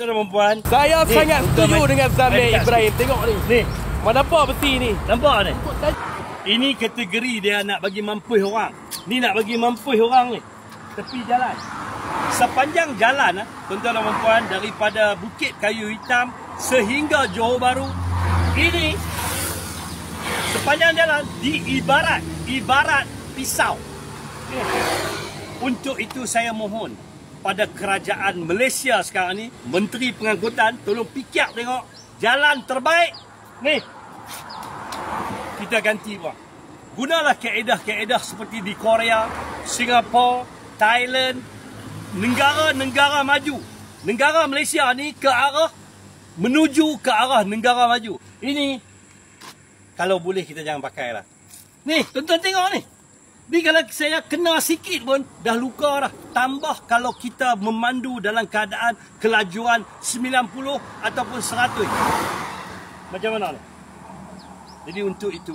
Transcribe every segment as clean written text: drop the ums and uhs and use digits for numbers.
Tuan-tuan, Saya sangat setuju dengan Zamir Ibrahim. Tengok ni. Ni, Mana nampak besi ni? nampak ni? Ini kategori dia nak bagi mampuh orang. Ni nak bagi mampuh orang ni. Tepi jalan. Sepanjang jalan, tuan-tuan dan puan, daripada Bukit Kayu Hitam sehingga Johor Bahru, ini sepanjang jalan ibarat pisau. Untuk itu saya mohon pada kerajaan Malaysia sekarang ni, Menteri Pengangkutan, tolong fikir tengok jalan terbaik ni. Kita ganti bang. Gunalah kaedah-kaedah seperti di Korea, Singapura, Thailand, negara-negara maju. Negara Malaysia ni menuju ke arah negara maju. Ini kalau boleh kita jangan pakai lah. Ni, tuan-tuan tengok ni. Ni kalau saya kena sikit pun dah luka dah. Tambah kalau kita memandu dalam keadaan kelajuan 90 ataupun 100. Macam mana ni? Jadi untuk itu,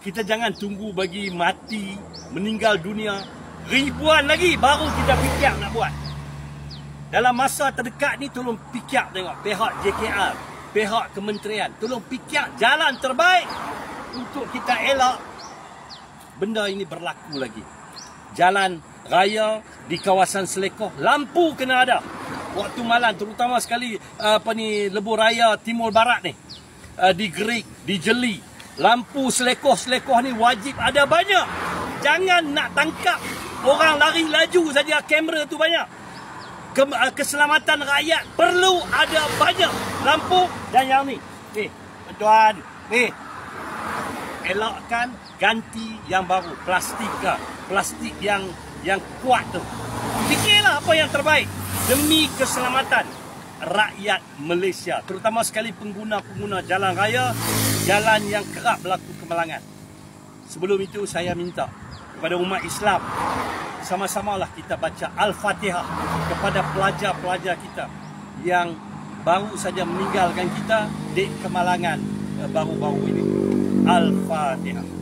kita jangan tunggu bagi mati, meninggal dunia. Ribuan lagi baru kita fikir nak buat. Dalam masa terdekat ni tolong fikir tengok. Pihak JKR, pihak kementerian. Tolong fikir jalan terbaik untuk kita elak benda ini berlaku lagi. Jalan raya di kawasan Selekoh, lampu kena ada. Waktu malam, terutama sekali lebuh raya Timur Barat ni. Di Gerik, di Jeli. Lampu Selekoh ni wajib ada banyak. Jangan nak tangkap orang lari laju saja, kamera tu banyak. Keselamatan rakyat perlu ada banyak lampu. Dan yang ni, tuan, ni elakkan ganti yang baru, plastik yang kuat tu. Fikirlah apa yang terbaik demi keselamatan rakyat Malaysia, terutama sekali pengguna-pengguna jalan raya, jalan yang kerap berlaku kemalangan. Sebelum itu saya minta kepada umat Islam, sama-samalah kita baca Al-Fatihah kepada pelajar-pelajar kita yang baru saja meninggalkan kita di kemalangan baru-baru ini. Al-Fatihah.